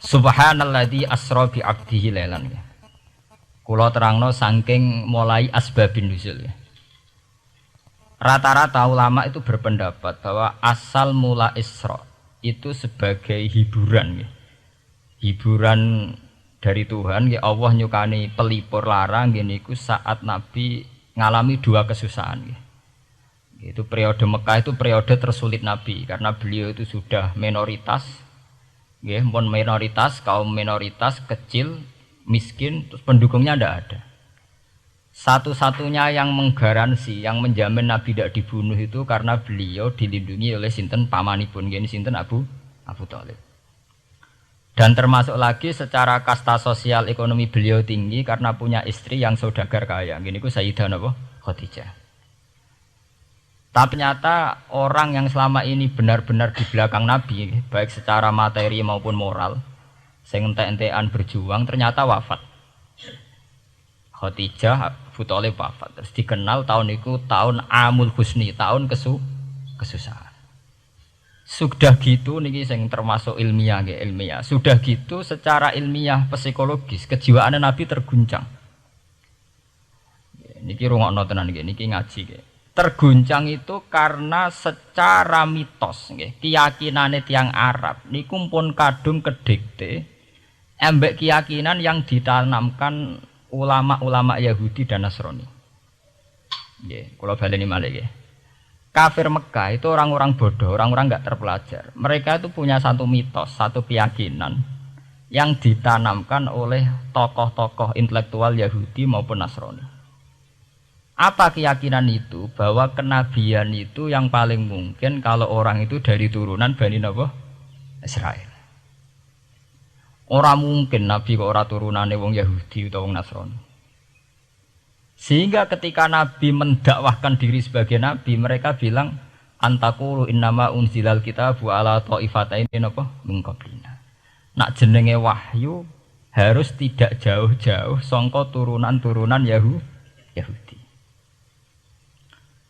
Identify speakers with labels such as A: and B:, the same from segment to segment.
A: Subhanalladzi asra bi 'abdihi lailan. Kula terangno saking mulai asbabun nuzul. Rata-rata ulama itu berpendapat bahwa asal mula Isra itu sebagai hiburan. Hiburan dari Tuhan, ya Allah nyukani pelipur larang niku saat Nabi ngalami dua kesusahan. Itu periode Mekah itu periode tersulit Nabi karena beliau itu sudah minoritas. Minoritas, kaum minoritas kecil, miskin, terus pendukungnya tidak ada. Satu-satunya yang menggaransi, yang menjamin Nabi tidak dibunuh itu karena beliau dilindungi oleh sinten pamanipun, gini sinten Abu Thalib. Dan termasuk lagi secara kasta sosial ekonomi beliau tinggi karena punya istri yang saudagar kaya. Gini ku Sayyidah Khadijah. Tapi ternyata orang yang selama ini benar-benar di belakang Nabi, baik secara materi maupun moral, sing entek-entekan berjuang, ternyata wafat. Khadijah Abu Thalib wafat. Terus dikenal tahun itu tahun Amul Husni, tahun kesusahan. Sudah gitu niki sing termasuk ilmiah. Sudah gitu secara ilmiah psikologis kejiwaan Nabi terguncang. Niki rungokno tenan niki ngaji nggih. Terguncang itu karena secara mitos nggih, keyakinane tiyang Arab niku pun kadung kedikte embek keyakinan yang ditanamkan ulama-ulama Yahudi dan Nasrani. Nggih, kula baleni malih nggih. Kafir Mekah itu orang-orang bodoh, orang-orang enggak terpelajar. Mereka itu punya satu mitos, satu keyakinan yang ditanamkan oleh tokoh-tokoh intelektual Yahudi maupun Nasrani. Apa keyakinan itu? Bahwa kenabian itu yang paling mungkin kalau orang itu dari turunan Bani Israel. Orang mungkin Nabi kok ora turunane wong Yahudi utawa wong Nasrani. Sehingga ketika Nabi mendakwahkan diri sebagai Nabi, mereka bilang antakulu innama unzilal kitabu ala ta'ifataini min qablina. Nak jenenge wahyu harus tidak jauh-jauh sangka turunan-turunan Yahudi.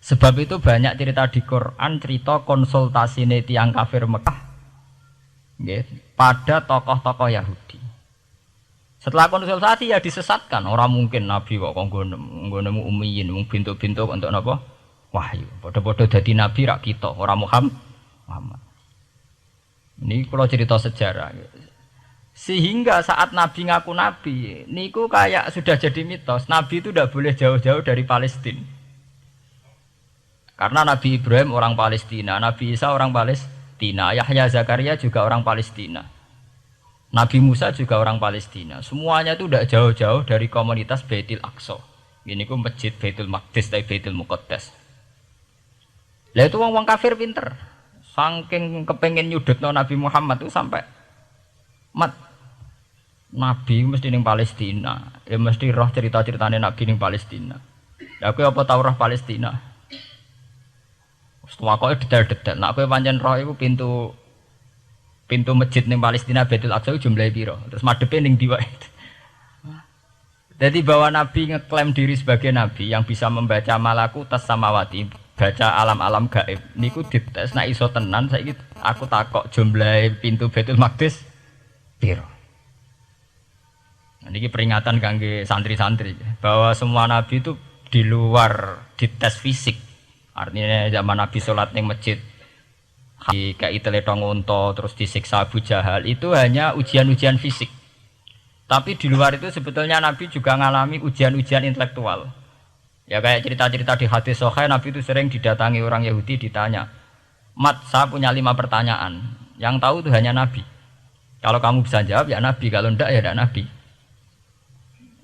A: Sebab itu banyak cerita di Quran, cerita konsultasi tiyang kafir Mekah pada tokoh-tokoh Yahudi. Setelah konsultasi ya disesatkan. Orang mungkin Nabi kok nemu ummiyin, bintu-bintu untuk napa? Wahyu. Padha-padha dadi nabi rak kita, orang Muhammad. Ini kalau cerita sejarah. Sehingga saat Nabi ngaku Nabi, niku kayak sudah jadi mitos. Nabi itu tidak boleh jauh-jauh dari Palestina. Karena Nabi Ibrahim orang Palestina, Nabi Isa orang Palestina, Yahya Zakaria juga orang Palestina, Nabi Musa juga orang Palestina. Semuanya itu tidak jauh-jauh dari komunitas Baitul Aqsa. Ini ku masjid Baitul Maqdis atau Baitul Muqaddas. Lah itu wong kafir pinter, saking kepengen nyudutno Nabi Muhammad itu sampai Nabi mesti ning Palestina, ya mesti roh cerita-ceritane Nabi ning Palestina. Ya aku apa tau roh Palestina? Setelah kok detail-detail. Nak kowe pancen roh iku pintu masjid ning Palestina Baitul Aqsa jumlahe piro? Terus madepe ning ndi wae. Jadi bahwa Nabi ngeklaim diri sebagai Nabi yang bisa membaca malakutas samawati, baca alam-alam gaib. Niku dites nak iso tenan saiki aku takok jumlahe pintu Baitul Maqdis piro. Nah, niki peringatan kangge santri-santri bahwa semua nabi itu di luar dites fisik. Artinya zaman Nabi sholat di masjid kayak teletong unta terus disiksa Abu Jahal itu hanya ujian-ujian fisik. Tapi di luar itu sebetulnya Nabi juga mengalami ujian-ujian intelektual. Ya kayak cerita-cerita di hadis Sahih, Nabi itu sering didatangi orang Yahudi ditanya, "Mat, saya punya 5 pertanyaan. Yang tahu itu hanya Nabi. Kalau kamu bisa jawab ya Nabi, kalau enggak ya tidak Nabi."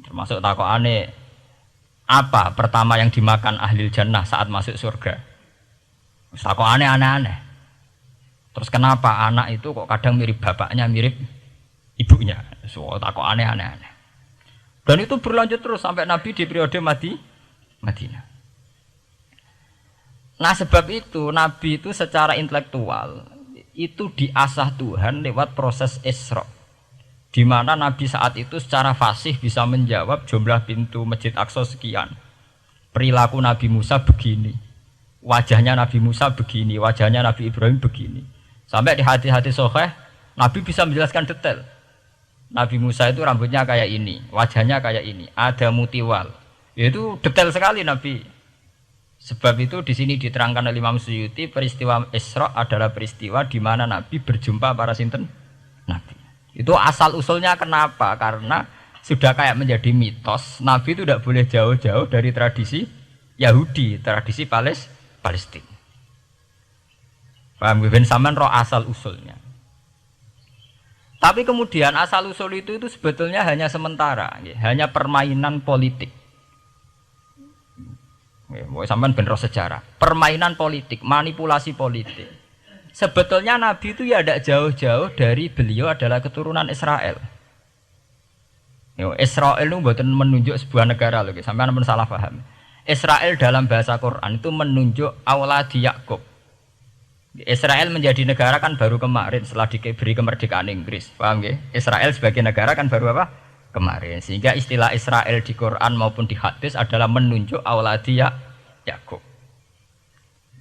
A: Termasuk takokane, apa pertama yang dimakan ahli jannah saat masuk surga? Kok aneh-aneh. Terus kenapa anak itu kok kadang mirip bapaknya, mirip ibunya? So, kok aneh-aneh. Dan itu berlanjut terus sampai Nabi di periode Madinah. Nah sebab itu Nabi itu secara intelektual itu diasah Tuhan lewat proses Isra. Di mana Nabi saat itu secara fasih bisa menjawab jumlah pintu Masjid Aqsa sekian. Perilaku Nabi Musa begini, wajahnya Nabi Musa begini, wajahnya Nabi Ibrahim begini. Sampai di hadis-hadis Sahih, Nabi bisa menjelaskan detail. Nabi Musa itu rambutnya kayak ini, wajahnya kayak ini, ada mutiwal. Itu detail sekali Nabi. Sebab itu di sini diterangkan oleh Imam Suyuti, peristiwa Isra adalah peristiwa di mana Nabi berjumpa para sinten Nabi. Itu asal usulnya kenapa? Karena sudah kayak menjadi mitos, Nabi itu tidak boleh jauh-jauh dari tradisi Yahudi, tradisi Palestina. Paham ben sampean roh asal usulnya. Tapi kemudian asal usul itu sebetulnya hanya sementara, hanya permainan politik. Sampean ben roh sejarah, permainan politik, manipulasi politik. Sebetulnya Nabi itu ya tidak jauh-jauh dari beliau adalah keturunan Israel. Israel itu bukan menunjuk sebuah negara loh, sampean pun salah paham. Israel dalam bahasa Quran itu menunjuk auladi Yakub. Israel menjadi negara kan baru kemarin setelah diberi kemerdekaan Inggris, paham ya? Israel sebagai negara kan baru apa? Kemarin. Sehingga istilah Israel di Quran maupun di hadis adalah menunjuk auladi Yakub.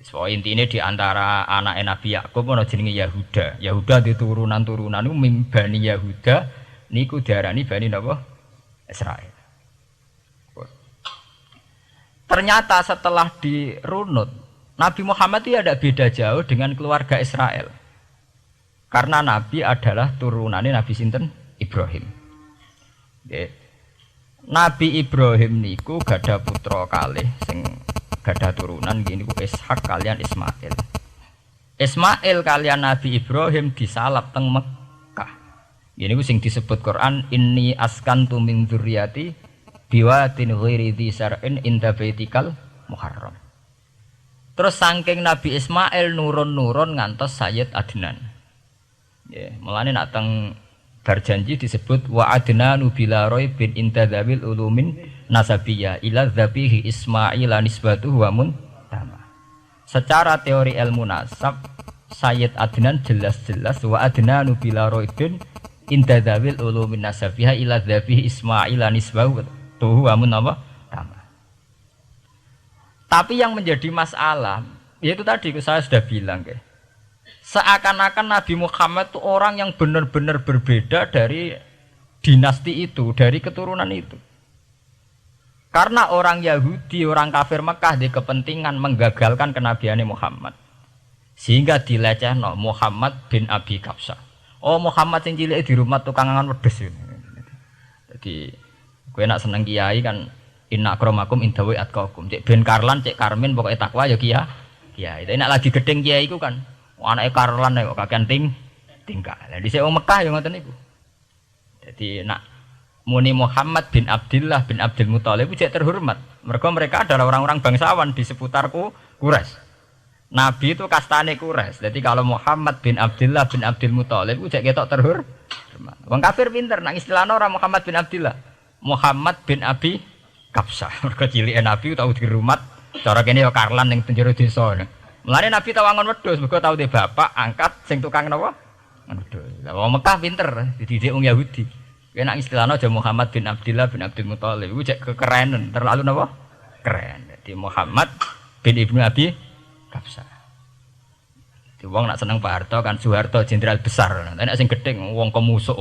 A: So intinya di antara anak Nabi Yakub ono jenenge Yahuda. Yahuda di turunan-turunan itu Bani Yahuda niku diarani Bani napa? Israel. Ternyata setelah dirunut Nabi Muhammad itu tidak beda jauh dengan keluarga Israel. Karena Nabi adalah turunannya Nabi sinten Ibrahim. Oke. Nabi Ibrahim niku gada putra kalih sing gada turunan gini ku Ishak kalian Ismail. Ismail kalian Nabi Ibrahim disalap teng Mekah. Gini ku sing disebut Quran inni askantu min dzurriyyati biwatin ghairi dzi sar'in inda baitikal muharram. Terus saking Nabi Ismail nurun-nurun ngantos Sayyid Adnan. Ya, mulane nak teng berjanji disebut wa adnanu bila raibin intadzabil ulumin nasabiyya ila dzabihi Ismail nisbatuhu wa muntama. Secara teori ilmu nasab Sayyid Adnan jelas-jelas wa adnanu bila raibin intadzabil ulumin nasabiyya ila dzabihi Ismail nisbatuhu wa muntama. Tapi yang menjadi masalah, yaitu tadi saya sudah bilang, seakan-akan Nabi Muhammad itu orang yang benar-benar berbeda dari dinasti itu, dari keturunan itu. Karena orang Yahudi, orang kafir Mekah di kepentingan menggagalkan kenabian Muhammad, sehingga dilecehno Muhammad bin Abi Kabsah. Oh Muhammad sing cilik di rumah tukang angan wedhus. Jadi, gue nak seneng kiai kan. Inna akramakum indawi atqakum. Cek Ben Karlan, cek Karmin pokoknya takwa ya kiai. Kiai. Tapi nak lagi gedeng kiai iku kan. Anake Karlan kok kakean tingkah. Lah dhisik wong Mekah ya ngoten niku. Jadi nak muni Muhammad bin Abdullah bin Abdul Muthalib cek terhormat. Mereka adalah orang-orang bangsawan di seputarku Quraisy. Nabi itu kastane Quraisy. Jadi kalau Muhammad bin Abdullah bin Abdul Muthalib cek ketok terhormat. Wong kafir pinter nang istilahna ora Muhammad bin Abdullah. Muhammad bin Abi Kabsah, mereka cilik Nabi tahu dirumat, cara kene ya Karlan yang penjuru desa. Mulane Nabi tahu angon wedhus, mereka tahu de bapak angkat sing tukang napa? Wedhus. Lah wong Mekah pinter, dididik wong Yahudi. Kena istilahna aja Muhammad bin Abdullah bin Abdul Muthalib, iku cek kekerenan, terlalu napa? Keren. Jadi Muhammad bin Ibnu Abi Kabsah. Di wong nak seneng Pak Harto kan Soeharto jenderal besar. Nek sing gedeng wong kemusuk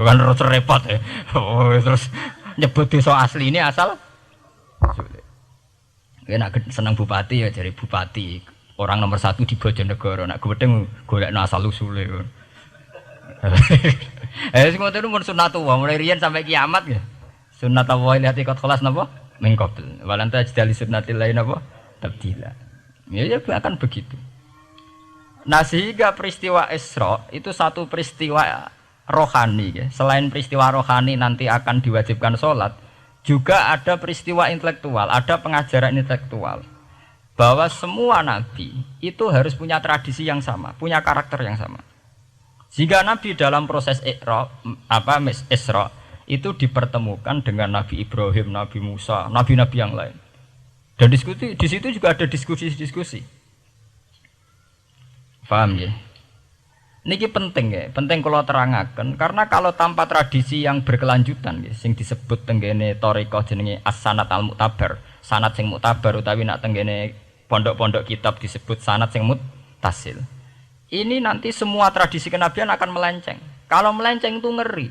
A: kan repot ya. Oh, terus nyebut desa asli ini asal nak seneng bupati ya jadi bupati orang nomor 1 di Bojonegoro nak gedeng golekno asal usule. Sing ngoten mun sunatullah mulai riyen sampai kiamat ya. Sunatullah lati kot kelas napa? Mengkobel. Walanta jidali sunnatil lain napa? Tabdila. Ya akan begitu. Nah sehingga peristiwa Isra itu satu peristiwa rohani ya. Selain peristiwa rohani nanti akan diwajibkan sholat, juga ada peristiwa intelektual, ada pengajaran intelektual bahwa semua nabi itu harus punya tradisi yang sama, punya karakter yang sama. Jika nabi dalam proses Isra itu dipertemukan dengan Nabi Ibrahim, Nabi Musa, nabi-nabi yang lain. Dan diskusi di situ juga ada diskusi-diskusi. Paham ya? Niki penting ya, penting kalau terangaken karena kalau tanpa tradisi yang berkelanjutan ya, sing disebut tenggene thariqah jenenge as-sanad al-mu'tabar, sanad sing mu'tabar utawi nak tenggene pondok-pondok kitab disebut sanad sing muttasil. Ini nanti semua tradisi kenabian akan melenceng. Kalau melenceng itu ngeri.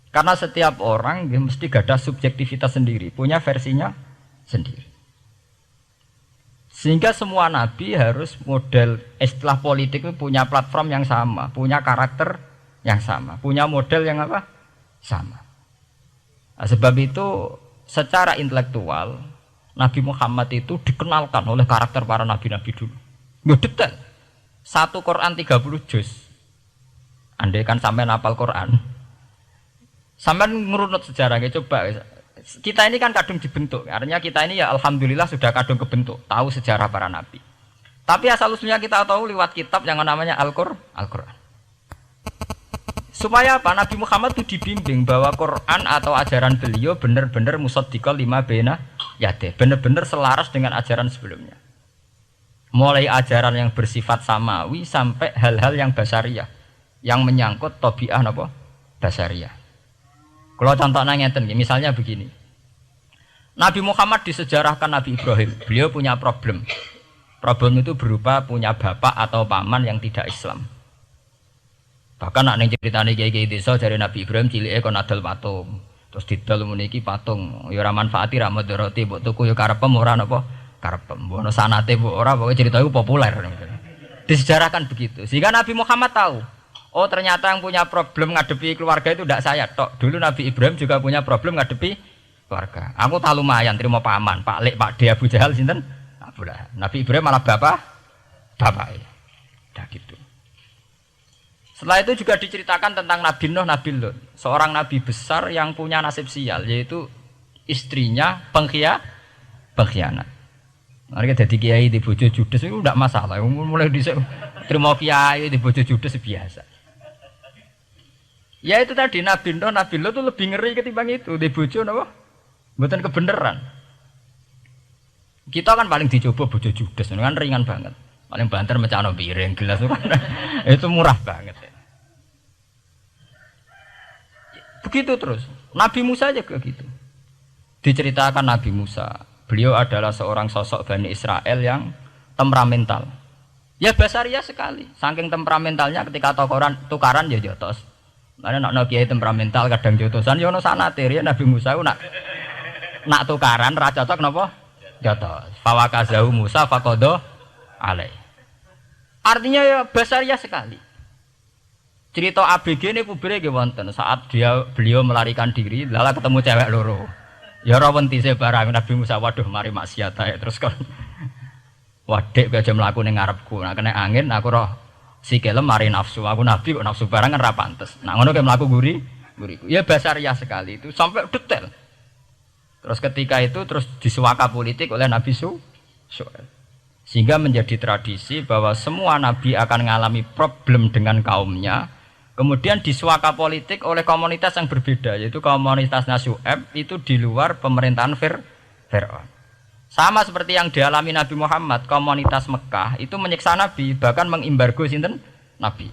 A: Karena setiap orang dia mesti gada subjektivitas sendiri, punya versinya sendiri. Sehingga semua nabi harus model istilah politik itu punya platform yang sama, punya karakter yang sama, punya model yang apa? Sama. Nah, sebab itu secara intelektual Nabi Muhammad itu dikenalkan oleh karakter para nabi-nabi dulu. Nggak detail. Satu Quran 30 juz. Andai kan sampai hafal Quran. Sampai ngurunut sejarahnya coba. Kita ini kan kadung dibentuk. Artinya kita ini ya alhamdulillah sudah kadung kebentuk, tahu sejarah para nabi. Tapi asal usulnya kita tahu lewat kitab yang namanya Al-Quran. Supaya apa? Nabi Muhammad itu dibimbing bahwa Quran atau ajaran beliau benar-benar musaddiqal lima baina yadeh, benar-benar selaras dengan ajaran sebelumnya. Mulai ajaran yang bersifat samawi sampai hal-hal yang basariyah, yang menyangkut tabiah apa? Basariyah. Kalau contohnya ngeten, misalnya begini. Nabi Muhammad disejarahkan Nabi Ibrahim, beliau punya problem. Problem itu berupa punya bapak atau paman yang tidak Islam. Bahkan nak neng ceritane kiai-kiai desa dari Nabi Ibrahim cilike kon adol patung. Terus didol meniki patung, ya ora manfaati ra mudarati, mbok tuku ya karepem ora napa karepem. Mbok ono sanate mbok ora, pokoke cerita iku populer. Disejarahkan begitu. Sehingga Nabi Muhammad tahu, oh ternyata yang punya problem ngadepi keluarga itu tidak saya tok. Dulu Nabi Ibrahim juga punya problem ngadepi keluarga. Aku tak lumayan terima paman, Pak Lek, Pak De, Abu Jahal sinten? Abu Lahab. Nabi Ibrahim malah bapaknya. Dah gitu. Setelah itu juga diceritakan tentang Nabi Nuh, Nabi Lut, seorang nabi besar yang punya nasib sial, yaitu istrinya pengkhianat. Mereka jadi kiai di bojo judes itu tidak masalah, mulai terima kiai di bojo judes biasa. Ya itu tadi Nabi Nuh, Nabi Lut itu lebih ngeri ketimbang itu di bojo apa? Bukan kebenaran. Kita kan paling dicoba bojo judes, kan ringan banget. Paling banter mecano piring gelas itu murah banget. Begitu terus. Nabi Musa aja gitu. Diceritakan Nabi Musa, beliau adalah seorang sosok Bani Israel yang temperamental. Ya basariah sekali. Saking temperamentalnya ketika tukaran ya jotos. Karena nak kiai temperamental kadang jotosan ya ono sanate ya Nabi Musa ku nak tukaran ra cocok napa? Jotos. Fawakazahu Musa faqada alai. Artinya ya basariah sekali. Cerita ABG ini kubire nggih wonten saat beliau melarikan diri, lala ketemu cewek loro. Ya ora wenti se barang Nabi Musa, waduh mari maksiat ae terus kon. Wadek aja mlaku ning ngarepku. Nah kena angin aku roh sikile mari nafsu. Aku nabi kok nafsu barang kan ra pantes. Nah ngono ke mlaku guriku. Ya basariah sekali itu sampai detail. Terus ketika itu terus disuaka politik oleh Nabi Syuaib. Sehingga menjadi tradisi bahwa semua nabi akan mengalami problem dengan kaumnya, kemudian disuaka politik oleh komunitas yang berbeda, yaitu komunitas Syuaib itu di luar pemerintahan Fir'aun. Sama seperti yang dialami Nabi Muhammad, komunitas Mekah itu menyiksa Nabi, bahkan mengimbargo sinten Nabi.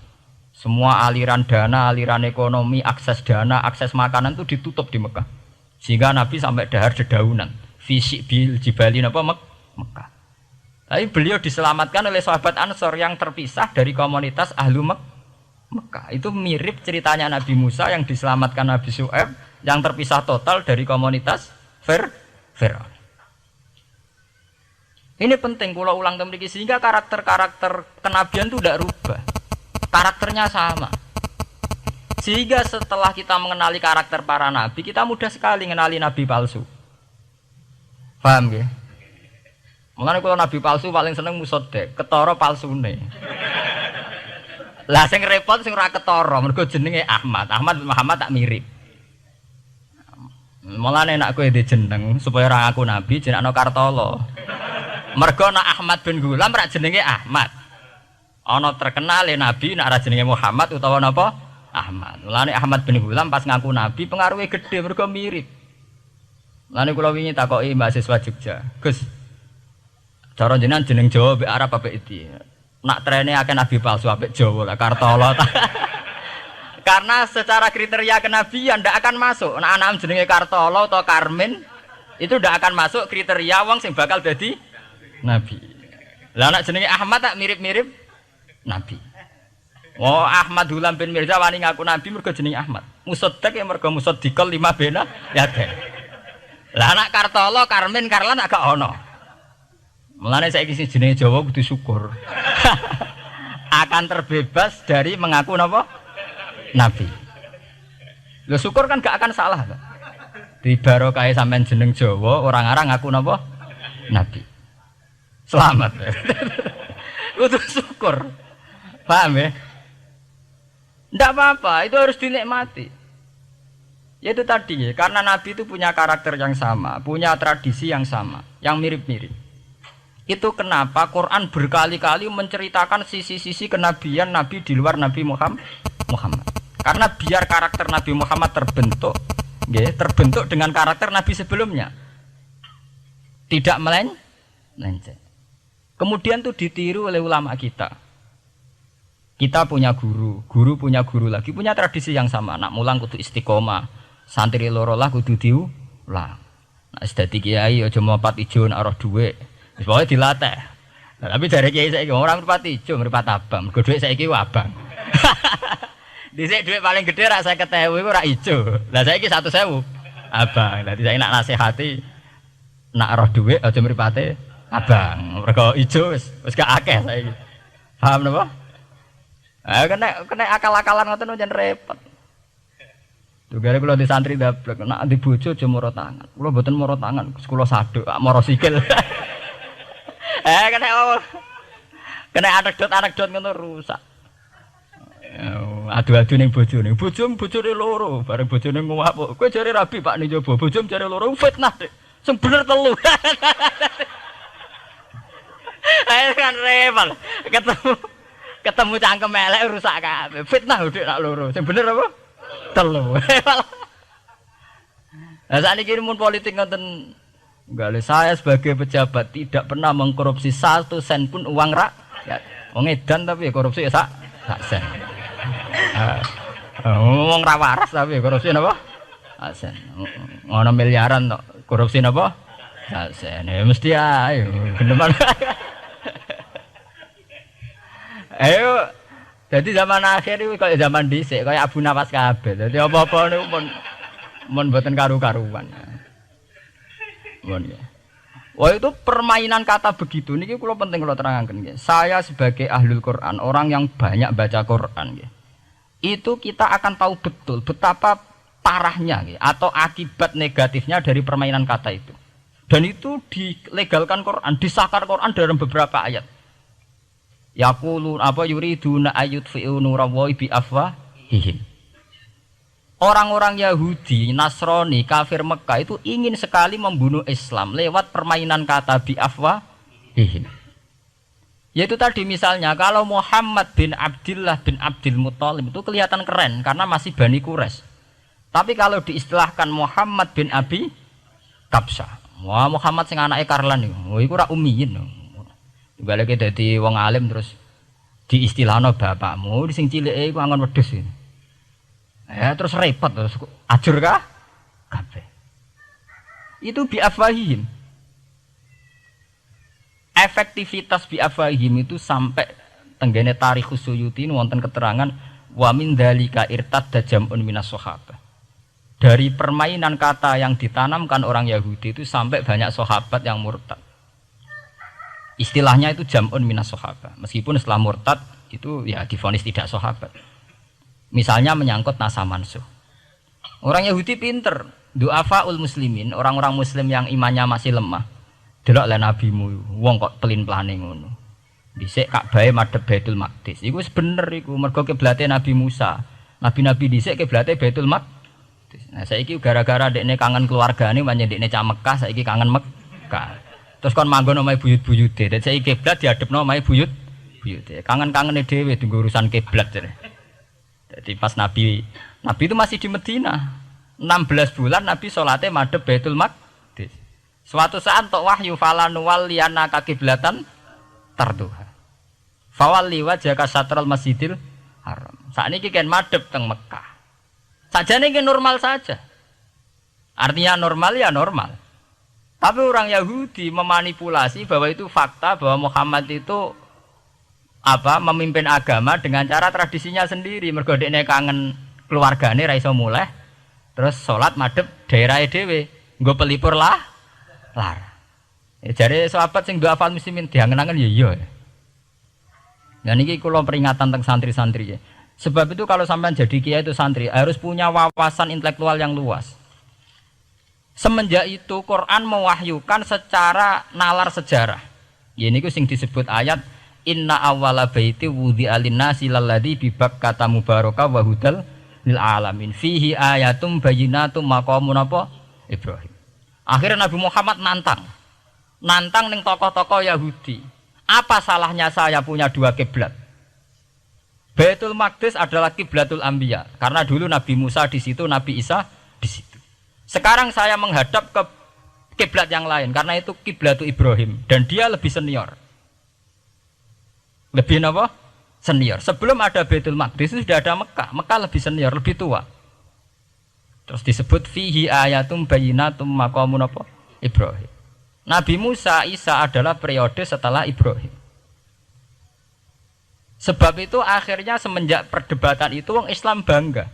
A: Semua aliran dana, aliran ekonomi, akses dana, akses makanan itu ditutup di Mekah. Sehingga Nabi sampai dahar dedaunan, fisik bil jibali napa Mekah. Tapi beliau diselamatkan oleh sahabat Ansor yang terpisah dari komunitas Ahlu Mekah. Itu mirip ceritanya Nabi Musa yang diselamatkan Nabi Syuaib yang terpisah total dari komunitas Fir'aun. Ini penting kalau ulang temriki sehingga karakter-karakter kenabian itu tidak rubah. Karakternya sama. Sehingga setelah kita mengenali karakter para nabi, kita mudah sekali mengenali nabi palsu. Paham ya? Mulane kalau nabi palsu paling seneng musodek, ketara palsune. Lah sing repot sing ora ketara, mergo jenenge Ahmad. Ahmad Muhammad tak mirip. Mulane nek kowe jeneng supaya ora ngaku nabi jenengno Kartolo. Mergo nek Ahmad bin Gulam rak jenenge Ahmad. Ana terkenal nabi nek ora jenenge Muhammad utawa napa? Ahmad. Mulane Ahmad bin Gulam pas ngaku nabi pengaruhe gede mergo mirip. Mulane kula wingi takoki mahasiswa Jogja, Gus, cara jenengan jeneng Jawa mbek Arab apik iki. Nak trene akeh nabi palsu apik Jawa lah Kartolo. Karena secara kriteria kenabian ndak akan masuk. Nek anak jenenge Kartolo atau Karmin itu ndak akan masuk kriteria wong sing bakal dadi nabi. Lah anak jenenge Ahmad tak mirip-mirip nabi. Oh Ahmad Hulam bin Mirza wani ngaku nabi mergo jenenge Ahmad. Musaddiq ya mergo musaddiqal lima bena ya teh. Lah anak Kartolo, Karmin, Karlan agak ono. Mulane saiki sing jenenge Jawa kudu syukur. Akan terbebas dari mengaku napa? Nabi. Lho syukur kan gak akan salah, Pak. Di barokah sampean jeneng Jawa, orang-orang ngaku napa? Nabi. Selamat. Kudu syukur. Paham ya? Ndak apa-apa, itu harus dinikmati. Ya itu tadi ya, karena Nabi itu punya karakter yang sama, punya tradisi yang sama, yang mirip-mirip. Itu kenapa Quran berkali-kali menceritakan sisi-sisi kenabian Nabi di luar Nabi Muhammad. Karena biar karakter Nabi Muhammad terbentuk, ya, terbentuk dengan karakter Nabi sebelumnya. Tidak melenceng. Kemudian tuh ditiru oleh ulama kita. Kita punya guru punya guru lagi, punya tradisi yang sama. Nak mulang kudu istiqomah, santri loro lah kudu diulang. Nah, sedadi kiai aja mripat ijo nek arah dhuwit. Wis pokoke dilatih. Nah, tapi jare kiai saiki orang mripat ijo, mripat abang. Mergo dhuwit saiki abang. Dhisik dhuwit paling gedhe rak 50.000 iku rak ijo. Lah saiki 100.000 abang. Dadi saiki nak nasihati nak arah dhuwit aja mripate abang. Mergo ijo wis gak akeh saiki. Paham napa? Kena akal-akalan ngoten jan repot. Tugare kula di santri dablek, nek di bojo aja moro tangan. Kula mboten moro tangan, kula saduk, moro sikil. Kena anekdot ngono rusak. Adu-adu ning bojone. Bojone loro, bareng bojone nguwap. Kowe jare rabi Pak ning jaba, bojom jare loro fitnah, Dik. Sing bener telu. Ayo kan repot. Ketemu cangkem elek rusak kabeh. Fitnah udah nak loro. Sing bener apa? Telu. Lah sakniki mun politik ngoten enggak, saya sebagai pejabat tidak pernah mengkorupsi 1 sen pun uang rakyat. Wong edan tapi korupsi ya sak sen. Wong ra waras tapi korupsi napa? Sak sen. Ngono miliaran tok. Korupsi napa? Sak sen. Ya mesti ayo geneman. Ayo, jadi zaman akhir itu kayak zaman dhisik, kayak Abu Nawas kabeh. Jadi apa-apa niku mun mboten karu-karuan. Mun ya. Wah itu permainan kata begitu niki kula penting kula terangaken nggih. Saya sebagai ahlul Quran, orang yang banyak baca Quran nggih. Itu kita akan tahu betul betapa parahnya nggih atau akibat negatifnya dari permainan kata itu. Dan itu dilegalkan Quran, disahkan Quran dalam beberapa ayat. Yaqulu apa yuriduna ayutfi'u nurallahi bi afwahihim. Orang-orang Yahudi, Nasrani, kafir Mekah itu ingin sekali membunuh Islam lewat permainan kata bi afwahihim. Yaitu tadi misalnya kalau Muhammad bin Abdullah bin Abdul Muthalib itu kelihatan keren karena masih Bani Quraisy. Tapi kalau diistilahkan Muhammad bin Abi Kabsah, wah Muhammad sing anake Karlan iku ora ummiyin. Balik dadi wong alim terus diistilahno bapakmu sing cilike iku angon wedhus. Ya terus repot terus ajur kah? Kabeh. Itu bi afwahihim. Efektivitas bi afwahihim itu sampai tenggene Tarikhus Suyuti wonten keterangan wa min dzalika irtadda jam'un minas sahabah. Dari permainan kata yang ditanamkan orang Yahudi itu sampai banyak sahabat yang murtad. Istilahnya itu jam'un minas sahabah. Meskipun setelah murtad itu ya divonis tidak sahabat. Misalnya menyangkut nasa mansuh. Orang Yahudi pinter, du'afaul muslimin, orang-orang muslim yang imannya masih lemah. Delok le nabimu, wong kok pelin-pelane ngono. Dhisik Ka'bah madhep Baitul Maqdis. Iku wis bener iku, mergo kiblate Nabi Musa. Nabi-nabi dhisik kiblate Baitul Maqdis. Nah saiki gara-gara dekne kangen keluargane manjen dekne cah Mekah, saiki kangen Mekah. Terus kon manggon omahe buyut-buyute. Dadi saiki kiblat diadepno omahe buyute. Kangen-kangene dhewe tunggu urusan kiblat jare. Jadi pas Nabi itu masih di Medina. 16 bulan Nabi salate madhep Baitul Maqdis. Suatu saat tok wahyu falan walliyana kiblatan tarduha. Fawalli wajhaka satral Masjidil Haram. Sakniki kan madhep teng Mekah. Sajane iki normal saja. Artinya normal ya normal. Tapi orang Yahudi memanipulasi bahwa itu fakta bahwa Muhammad itu memimpin agama dengan cara tradisinya sendiri. Mergo dekne kangen keluargane ra iso muleh. Terus salat madhep daerahe dhewe. Nggo pelipur lar. Ya jare sahabat sing do hafal muslimin diangen-angen ya iya. Nah niki kula peringatan tentang santri-santri ya. Sebab itu kalau sampean jadi kiai itu santri harus punya wawasan intelektual yang luas. Semenjak itu Quran mewahyukan secara nalar sejarah. Ya niku sing disebut ayat inna awwala baiti wudi'a lin-nasi lalladzi bi Bakkata mubaraka wa hudal lil alamin fihi ayatum bayyinatum maqamun apa Ibrahim. Akhirnya Nabi Muhammad nantang ning tokoh-tokoh Yahudi. Apa salahnya saya punya dua kiblat? Baitul Maqdis adalah kiblatul anbiya karena dulu Nabi Musa di situ, Nabi Isa di situ. Sekarang saya menghadap ke kiblat yang lain karena itu kiblatul Ibrahim dan dia lebih senior. Lebih apa? Senior. Sebelum ada Baitul Maqdis itu sudah ada Mekah. Mekah lebih senior, lebih tua. Terus disebut fihi ayatum bayyinatum maqamun apa? Ibrahim. Nabi Musa, Isa adalah periode setelah Ibrahim. Sebab itu akhirnya semenjak perdebatan itu orang Islam bangga.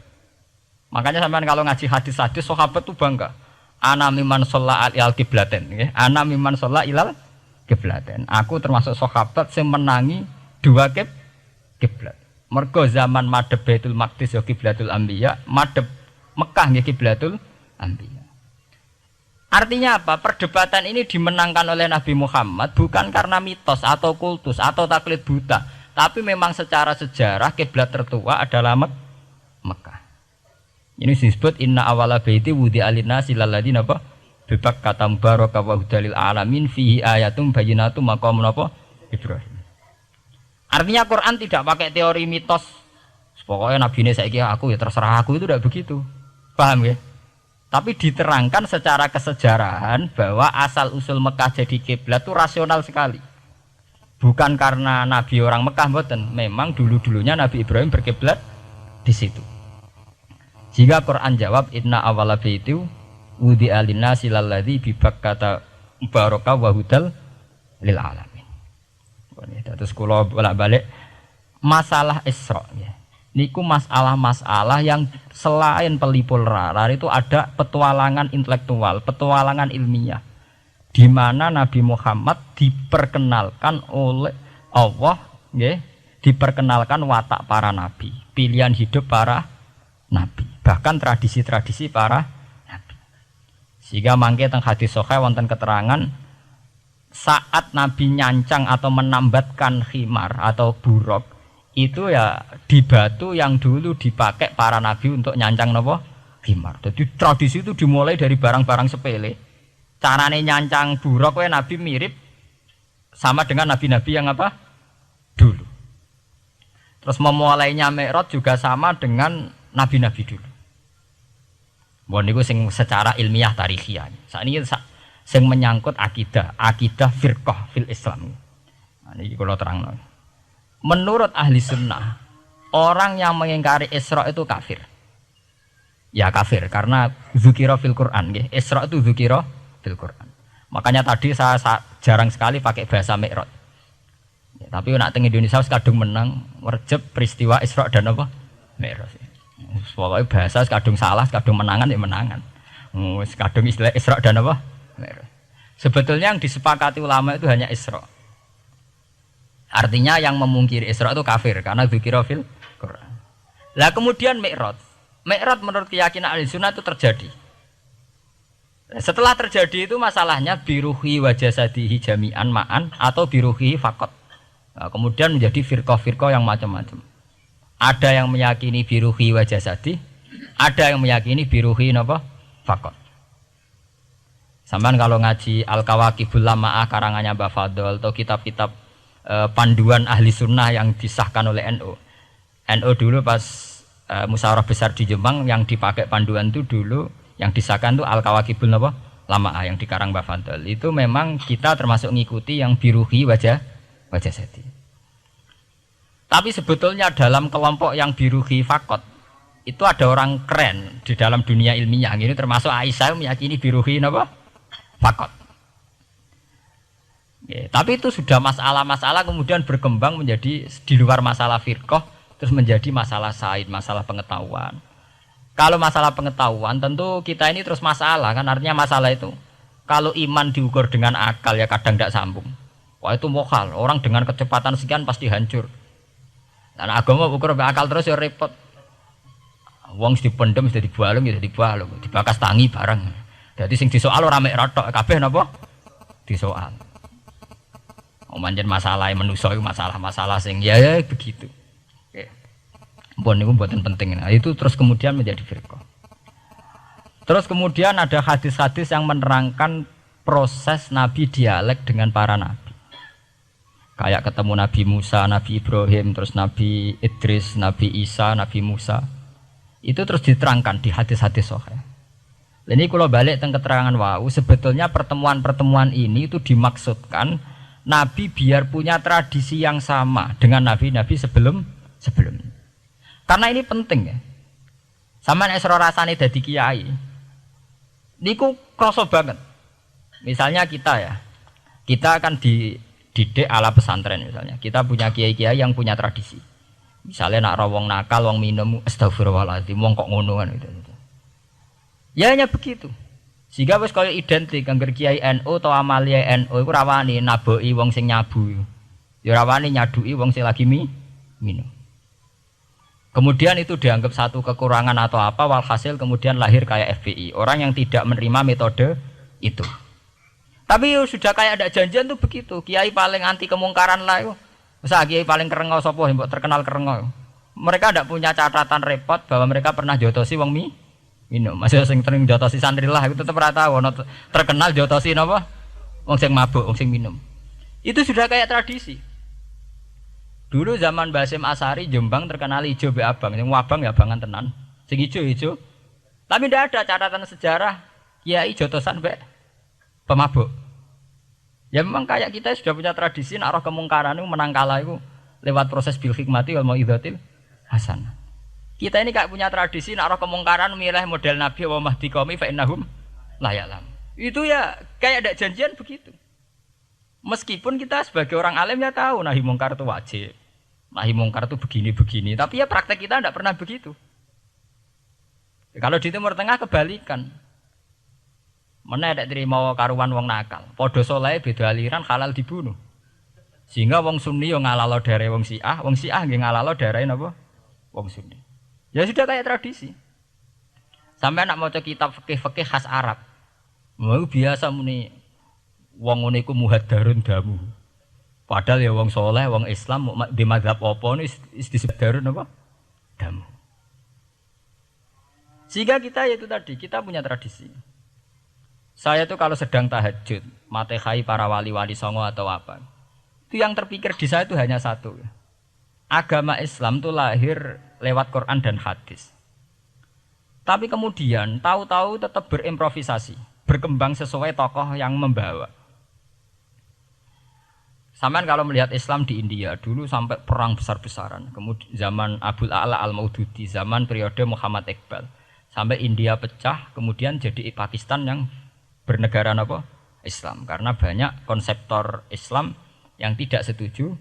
A: Makanya sampean kalau ngaji hadis-hadis sahabat itu bangga. Ana mimman shalla ilal qiblaten, nggih. Ana mimman shalla ilal qiblaten. Aku termasuk sahabat sing menangi dua kiblat. Mergo zaman madhep Baitul Maqdis ya kiblatul anbiya, madhep Mekah nggih kiblatul anbiya. Artinya apa? Perdebatan ini dimenangkan oleh Nabi Muhammad bukan karena mitos atau kultus atau taklid buta, tapi memang secara sejarah kiblat tertua adalah Mekah. Ini disebut inna awala baiti wudi'a lin-nasi lalladzi napa bi Bakkata mubaraka wa hudalil alamin fihi ayatum bayyinatum maqamun apa Ibrahim. Artinya Quran tidak pakai teori mitos. Pokoknya nabi ini saiki aku ya terserah aku itu tidak begitu. Paham ya? Tapi diterangkan secara kesejarahan bahwa asal usul Mekah jadi kiblat itu rasional sekali. Bukan karena nabi orang Mekah mboten, memang dulu-dulunya Nabi Ibrahim berkiblat di situ. Jika Quran jawab inna awwala baiti wudi'a lin-nasi lalladzi bi Bakkata mubaraka wa hudal lil alamin. Terus kula bolak-balik masalah Isra ya. Niku masalah-masalah yang selain pelipur lara itu ada petualangan intelektual, petualangan ilmiah. Di mana Nabi Muhammad diperkenalkan oleh Allah nggih, diperkenalkan watak para nabi, pilihan hidup para nabi, bahkan tradisi-tradisi para nabi. Sehingga mangke teng hadis sahih wonten keterangan saat Nabi nyancang atau menambatkan khimar atau buruk itu ya di batu yang dulu dipakai para nabi untuk nyancang napa khimar. Jadi tradisi itu dimulai dari barang-barang sepele. Carane nyancang buruk wae nabi mirip sama dengan nabi-nabi yang apa? Dulu. Terus memulainya Mi'raj juga sama dengan nabi-nabi dulu. Bon niku sing secara ilmiah tarikhiyah. Sakniki sing menyangkut akidah firqah fil Islam. Nah, ini kalau terang. Menurut ahli sunnah, orang yang mengingkari Isra itu kafir. Ya kafir karena dzikra fil Quran. Isra itu dzikra fil Quran. Makanya tadi saya jarang sekali pakai bahasa Mi'raj. Ya, tapi nak teng Indonesia kadung menang merjep peristiwa Isra dan apa Mi'raj. Pokoknya bahasa kadung salah, kadung menangan ya menangan. Kadung istilah Isra dan apa sebetulnya yang disepakati ulama itu hanya Isra. Artinya yang memungkiri Isra itu kafir karena dzikra fil Quran. Lah kemudian Mi'raj menurut keyakinan ahli sunnah itu terjadi. Setelah terjadi itu masalahnya biruhi wa jasadihi jami'an ma'an atau biruhi faqat. Nah, kemudian menjadi firqah-firqah yang macam-macam. Ada yang meyakini biruhi wa jasadi, ada yang meyakini biruhi napa faqat. Sampeyan kalau ngaji Al-Kawakibul Lama'ah karangannya Mbah Fadl atau kitab-kitab panduan ahli sunnah yang disahkan oleh NU. NU dulu pas musyawarah besar di Jemang yang dipakai panduan itu dulu yang disahkan itu Al-Kawakibul Lama'ah yang dikarang Mbah Fadl. Itu memang kita termasuk ngikuti yang biruhi wajah seti. Tapi sebetulnya dalam kelompok yang biruhi fakot itu ada orang keren di dalam dunia ilmiah. Ini termasuk Aisyah meyakini biruhi apa? Fakot. Ya, tapi itu sudah masalah-masalah kemudian berkembang menjadi di luar masalah firqah terus menjadi masalah said, masalah pengetahuan. Kalau masalah pengetahuan tentu kita ini terus masalah kan artinya masalah itu. Kalau iman diukur dengan akal ya kadang tidak sambung. Wah itu mokal, orang dengan kecepatan sekian pasti hancur. Dan agama ukur akal terus ya repot. Wong dipendem sudah dibualung ya dibualung, dibakas tangi bareng. Jadi sing disoal ora mek rotok kabeh napa? Disoal. Manjen masalah manusia itu masalah-masalah sing ya begitu. Oke. Pun niku mboten penting. Nah, itu terus kemudian menjadi firqah. Terus kemudian ada hadis-hadis yang menerangkan proses Nabi dialek dengan para nabi. Kayak ketemu Nabi Musa, Nabi Ibrahim, terus Nabi Idris, Nabi Isa, Nabi Musa. Itu terus diterangkan di hadis-hadis sahih. Ini kalau balik tentang keterangan wau, sebetulnya pertemuan-pertemuan ini itu dimaksudkan Nabi biar punya tradisi yang sama dengan nabi-nabi sebelumnya. Karena ini penting ya. Sama nek sira rasane dadi kiai. Niku krasa banget. Misalnya kita ya. Kita akan dididik ala pesantren misalnya. Kita punya kiai-kiai yang punya tradisi. Misalnya nak rawong nakal, wong minum astagfirullahaladzim, wong kok ngono kan gitu. Ya hanya begitu. Sehingga wis kaya identik angger kiai NU atau amalia NU iku rawani naboki wong sing nyabu. Ya rawani nyaduki wong sing lagi minum. Kemudian itu dianggap satu kekurangan atau apa walhasil kemudian lahir kayak FPI. Orang yang tidak menerima metode itu. Tapi sudah kayak ada janjian tuh begitu. Kiai paling anti kemungkaran lah itu. Masa kiai paling kerengo sapa mbok terkenal kerengo. Mereka tidak punya catatan repot bahwa mereka pernah jotosi wong minum. Masih sing sering jotosi santri lah itu tetap rata wono terkenal jotosi napa? Wong sing mabuk, wong sing minum. Itu sudah kayak tradisi. Dulu zaman Basim Asari Jombang terkenal ijo be abang, sing abang ya abangan tenan. Sing ijo. Tapi tidak ada catatan sejarah kiai jotosan be pemabuk. Ya memang kayak kita sudah punya tradisi nak roh kemungkaran itu menang kalah itu lewat proses bil hikmati wal mau'izatil hasanah. Kita ini kayak punya tradisi nak roh kemungkaran milih model Nabi wa mahdi qaumi fa innahum la ya'lam. Itu ya kayak ada janjian begitu. Meskipun kita sebagai orang alim ya tahu nahi mungkar itu wajib. Nahi mungkar itu begini-begini, tapi ya praktek kita tidak pernah begitu. Ya, kalau di Timur Tengah kebalikan. Mana ada terima karuan wong nakal. Podo soleh beda aliran halal dibunuh. Sehingga wong Sunni yo ngalalo daerah wong Syiah nggih ngalalo daerah napa? Wong Sunni. Ya sudah kayak tradisi. Sampai nak maca kitab fikih-fikih khas Arab. Mau biasa muni wong ngene iku muhaddarun damu. Padahal ya wong soleh, wong Islam di mazhab apa wis disebut darun apa? Damu. Sehingga kita itu tadi, kita punya tradisi. Saya tuh kalau sedang tahajud, matehai para wali-wali songo atau apa, itu yang terpikir di saya itu hanya satu. Agama Islam itu lahir lewat Quran dan hadis. Tapi kemudian tahu-tahu tetap berimprovisasi, berkembang sesuai tokoh yang membawa. Sampai kalau melihat Islam di India dulu sampai perang besar-besaran, kemudian zaman Abul A'la Al-Maududi, zaman periode Muhammad Iqbal, sampai India pecah, kemudian jadi Pakistan yang bernegara apa? Islam, karena banyak konseptor Islam yang tidak setuju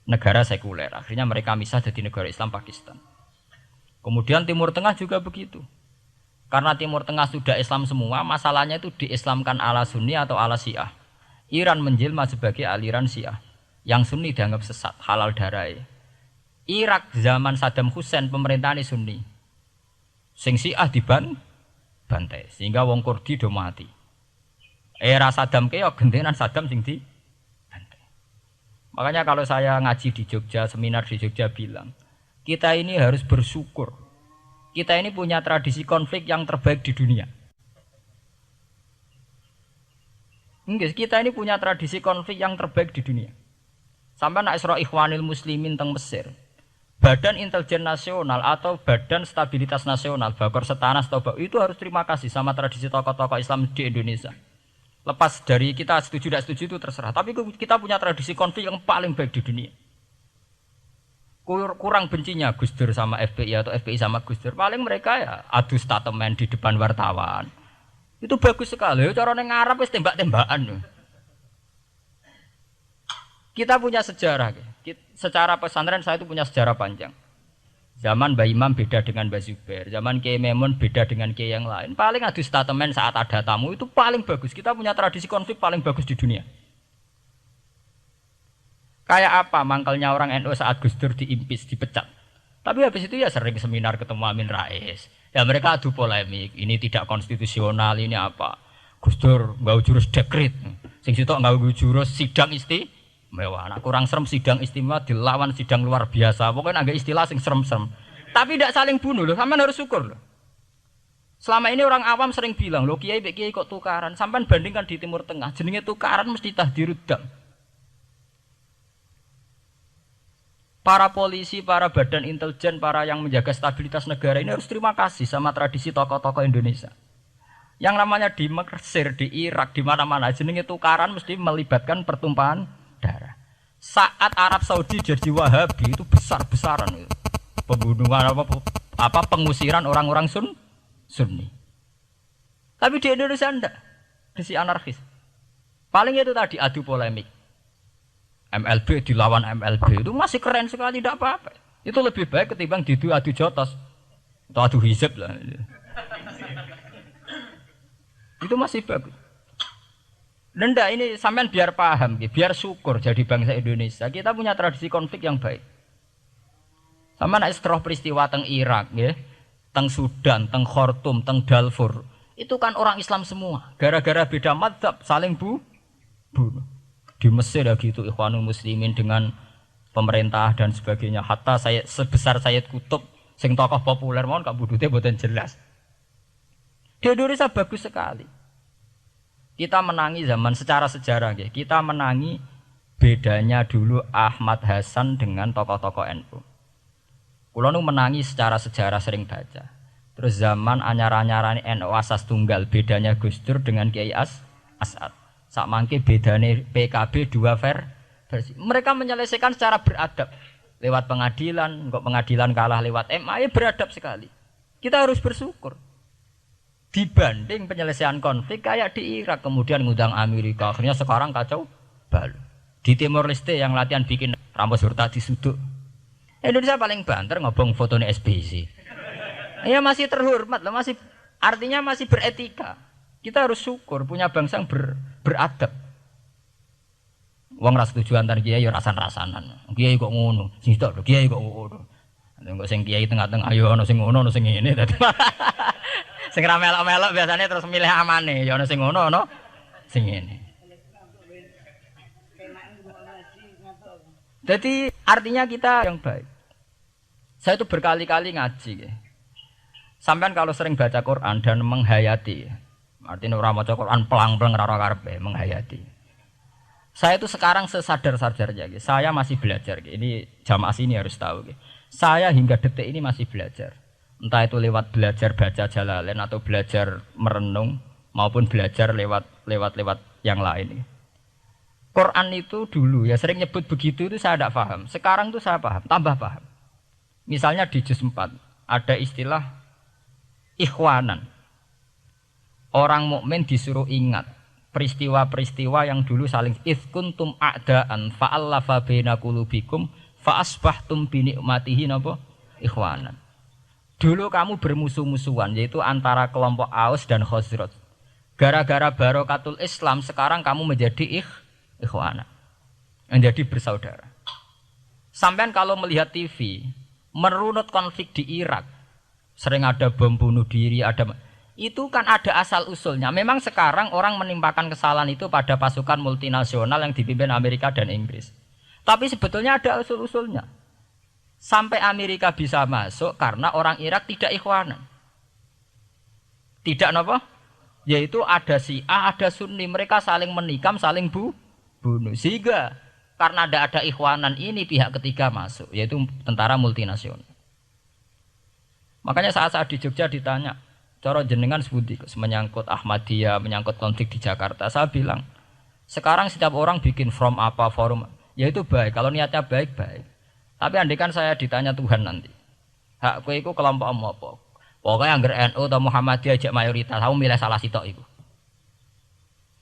A: negara sekuler. Akhirnya mereka misah jadi negara Islam Pakistan. Kemudian Timur Tengah juga begitu. Karena Timur Tengah sudah Islam semua, masalahnya itu diislamkan ala Sunni atau ala Syiah. Iran menjelma sebagai aliran Syiah. Yang Sunni dianggap sesat, halal darai. Irak zaman Saddam Hussein pemerintahan Sunni. Sing Syiah dibantai, sehingga wong Kurdi do mati. Era Saddam keyo gentenan Saddam sing di bantai. Makanya kalau saya ngaji di Jogja, seminar di Jogja bilang, kita ini harus bersyukur. Kita ini punya tradisi konflik yang terbaik di dunia. Enggak, kita ini punya tradisi konflik yang terbaik di dunia. Sampai nak Isra Ikhwanil Muslimin teng Mesir. Badan Intelijen Nasional atau Badan Stabilitas Nasional, Bakor Setanas itu harus terima kasih sama tradisi tokoh-tokoh Islam di Indonesia. Lepas dari kita setuju tidak setuju itu terserah. Tapi kita punya tradisi konflik yang paling baik di dunia. Kurang bencinya Gus Dur sama FPI atau FPI sama Gus Dur. Paling mereka ya adu statement di depan wartawan. Itu bagus sekali. Cara nang Arab wis tembak-tembakan. Kita punya sejarah. Secara pesantren saya itu punya sejarah panjang. Zaman Mbah Imam beda dengan Mbah Zubair, zaman Kiai Memun beda dengan Kiai yang lain. Paling adu statement saat ada tamu itu paling bagus. Kita punya tradisi konflik paling bagus di dunia. Kayak apa mangkalnya orang NU saat Gus Dur diimpis, dipecat. Tapi habis itu ya sering seminar ketemu Amin Rais. Ya mereka adu polemik, ini tidak konstitusional, ini apa. Gus Dur nggak jurus dekret. Sing sitok nggak jurus sidang mewah, nak kurang serem sidang istimewa dilawan sidang luar biasa. Pokoknya agak istilah sing serem-serem. Tapi tidak saling bunuh loh, sampean harus syukur loh. Selama ini orang awam sering bilang, loh kiai kok tukaran. Sampean bandingkan di Timur Tengah, jenenge tukaran mesti tahdirudam. Para polisi, para badan intelijen, para yang menjaga stabilitas negara ini harus terima kasih sama tradisi tokoh-tokoh Indonesia. Yang namanya di Mesir, di Irak, di mana-mana jenenge tukaran mesti melibatkan pertumpahan darah. Saat Arab Saudi jadi Wahabi itu besar-besaran itu. Pembunuhan apa pengusiran orang-orang Sunni. Tapi di Indonesia enggak. Di anarkis. Paling itu tadi adu polemik. MLB dilawan MLB itu masih keren sekali, tidak apa-apa. Itu lebih baik ketimbang adu jotos atau adu hizib lah. Itu masih bagus. Nenda ini sampean biar paham, biar syukur jadi bangsa Indonesia. Kita punya tradisi konflik yang baik. Sampean nek setelah peristiwa teng Irak, teng Sudan, teng Khartoum, teng Darfur, itu kan orang Islam semua. Gara-gara beda mazhab saling bunuh. Di Mesir ya gitu, Ikhwanul Muslimin dengan pemerintah dan sebagainya. Hatta saya sebesar Sayyid Qutb, sing tokoh populer mohon gak budute mboten jelas. Di Indonesia bagus sekali. Kita menangi zaman secara sejarah, kita menangi bedanya dulu Ahmad Hasan dengan tokoh-tokoh NU. Kulo nu menangi secara sejarah sering baca. Terus zaman anyar-anyarane NU asas tunggal, bedanya Gus Dur dengan Kiai As'ad. Sak mangke bedane PKB dua versi. Mereka menyelesaikan secara beradab. Lewat pengadilan, kok pengadilan kalah lewat MA, beradab sekali. Kita harus bersyukur. Dibanding penyelesaian konflik kayak di Irak kemudian ngundang Amerika, akhirnya sekarang kacau balau. Di Timor Leste yang latihan bikin Ramos Hurta disuduk, Indonesia paling banter ngobong fotonya SBC. Ya masih terhormat lah, masih artinya masih beretika. Kita harus syukur punya bangsa yang beradab. Wong ras tujuan antar kiai ya rasan-rasanan. Kiai kok ngono, sing tok kiai kok ngono. Engko sing kiai tengah-tengah ayo ono sing ngono ono sing ngene dadi. Sing ra melok-melok biasanya terus milih amane, ya ono sing ngono ono sing ngene. Jadi artinya kita yang baik. Saya itu berkali-kali ngaji ya. Sampean kalau sering baca Quran dan menghayati, artinya ora maca Quran pelang-pelang ora karepe, menghayati. Saya itu sekarang sesadar-sadarnya, saya masih belajar. Ini jamaah sini harus tahu. Saya hingga detik ini masih belajar. Entah itu lewat belajar baca Jalalain atau belajar merenung maupun belajar lewat yang lain. Quran itu dulu ya sering nyebut begitu itu saya tidak paham. Sekarang itu saya paham, tambah paham. Misalnya di juz 4 ada istilah ikhwanan. Orang mukmin disuruh ingat peristiwa-peristiwa yang dulu saling kuntum a'daan fa'allafa baina qulubikum fa asbahtum bi nikmatihi napa ikhwanan. Dulu kamu bermusuh-musuhan yaitu antara kelompok Aus dan Khazraj. Gara-gara barokatul Islam sekarang kamu menjadi ikhwana. Menjadi bersaudara. Sampean kalau melihat TV, merunut konflik di Irak, sering ada bom bunuh diri, itu kan ada asal usulnya. Memang sekarang orang menimpakan kesalahan itu pada pasukan multinasional yang dipimpin Amerika dan Inggris. Tapi sebetulnya ada usul-usulnya. Sampai Amerika bisa masuk karena orang Irak tidak ikhwanan. Tidak apa? Yaitu ada Syiah, ada Sunni, mereka saling menikam, saling bunuh. Sehingga karena tidak ada ikhwanan ini pihak ketiga masuk, yaitu tentara multinasional. Makanya saat di Jogja ditanya, cara jenengan sebuti menyangkut Ahmadiyah, menyangkut konflik di Jakarta, saya bilang, sekarang setiap orang bikin from apa forum, yaitu baik, kalau niatnya baik-baik. Tapi andaikan saya ditanya Tuhan nanti, hak kowe iku kelompok apa? Pokoknya angger NU atau Muhammadiyah ajak mayoritas, aku milih salah sitok iku.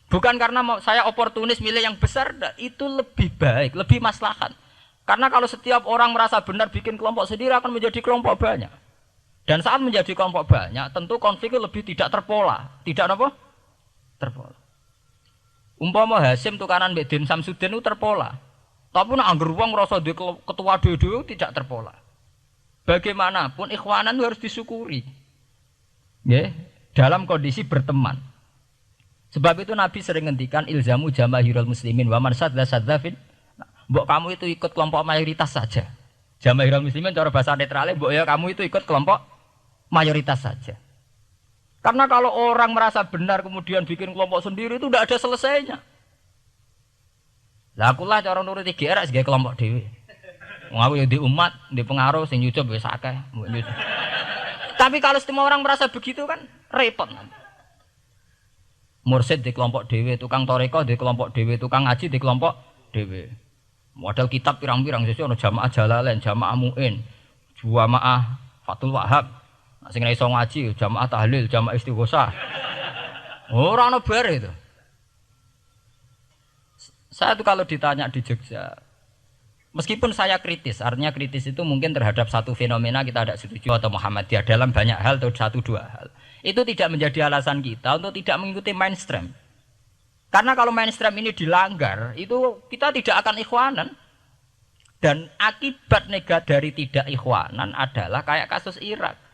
A: Bukan karena saya oportunis milih yang besar, itu lebih baik, lebih maslahat. Karena kalau setiap orang merasa benar bikin kelompok sendiri akan menjadi kelompok banyak. Dan saat menjadi kelompok banyak, tentu konfliknya lebih tidak terpola. Tidak apa? Terpola. Umpama Hasim tukaran mbek Din Samsudin itu terpola. Tapi nek angger wong ngrasa duwe ketua dhewe tidak terpola. Bagaimanapun ikhwanan itu harus disyukuri. Nggih, dalam kondisi berteman. Sebab itu Nabi sering ngendikan ilzamu jamaahirul muslimin wa man sadza sadzafin. Mbok kamu itu ikut kelompok mayoritas saja. Jamaahirul muslimin cara bahasa netralnya mbok ya kamu itu ikut kelompok mayoritas saja. Karena kalau orang merasa benar kemudian bikin kelompok sendiri itu tidak ada selesainya. Lah akulah cara nuruti GR sebagai kelompok dhewe. Wong aku ya di umat, di pengaruh sing nyucup wis akeh. Tapi kalau semua orang merasa begitu kan repot. Mursid di kelompok dhewe, tukang toreko di kelompok dhewe, tukang ngaji di kelompok dhewe. Model kitab pirang-pirang sesuk ana jamaah Jalalain, jamaah Muin, jamaah Fathul Wahhab. Nek sing iso ngaji jamaah tahlil, jamaah istighosah. Ora ana bare itu. Saya tuh kalau ditanya di Jogja, meskipun saya kritis, artinya kritis itu mungkin terhadap satu fenomena kita tidak setuju atau Muhammadiyah dalam banyak hal atau satu dua hal. Itu tidak menjadi alasan kita untuk tidak mengikuti mainstream. Karena kalau mainstream ini dilanggar, itu kita tidak akan ikhwanan. Dan akibat negatif dari tidak ikhwanan adalah kayak kasus Irak.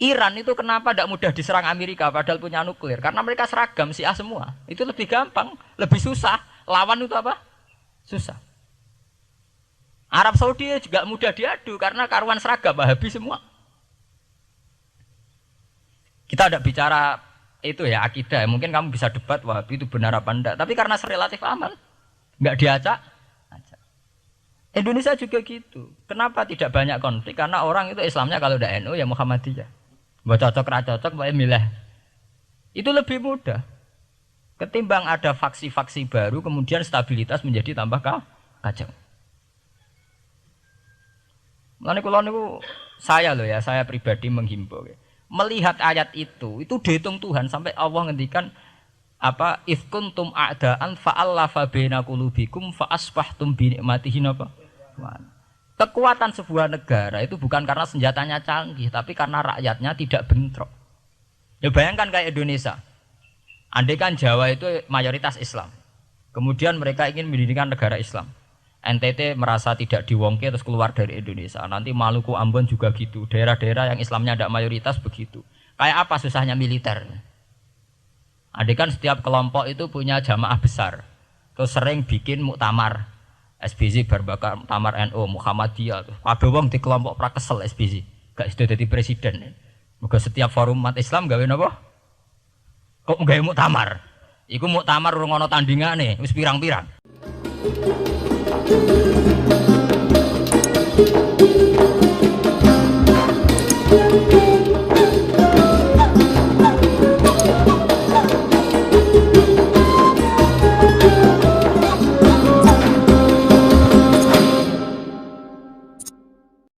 A: Iran itu kenapa tidak mudah diserang Amerika padahal punya nuklir? Karena mereka seragam Syiah semua. Itu lebih gampang, lebih susah. Lawan itu apa? Susah. Arab Saudi juga mudah diadu karena karuan seragam Wahabi semua. Kita tidak bicara itu ya akidah. Mungkin kamu bisa debat Wahabi itu benar apa enggak. Tapi karena relatif aman, nggak diacak. Indonesia juga gitu. Kenapa tidak banyak konflik? Karena orang itu Islamnya kalau udah NU ya Muhammadiyah. Mbak cocok ra cocok mbak milih. Itu lebih mudah. Ketimbang ada faksi-faksi baru kemudian stabilitas menjadi tambah kacau. Mulane kula niku saya loh ya, saya pribadi menghimbau ya. Melihat ayat itu dihitung Tuhan sampai Allah ngendikan apa if kuntum a'daan fa'allafa baina qulubikum fa asbahtum bi ni'matihi apa? Kekuatan sebuah negara itu bukan karena senjatanya canggih, tapi karena rakyatnya tidak bentrok. Ya bayangkan kayak Indonesia. Andai kan Jawa itu mayoritas Islam. Kemudian mereka ingin mendirikan negara Islam. NTT merasa tidak diwongke terus keluar dari Indonesia. Nanti Maluku, Ambon juga gitu. Daerah-daerah yang Islamnya tidak mayoritas begitu. Kayak apa susahnya militer? Andai kan setiap kelompok itu punya jamaah besar. Terus sering bikin muktamar. SBZ berbakar muktamar NU, Muhammadiyah. Kabeh wong di kelompok pra kesel SBZ. Gak sudah jadi presiden. Moga setiap forum umat Islam gawe napa? Kok gawe muktamar? Iku muktamar urung ana tandingane, wis pirang-pirang.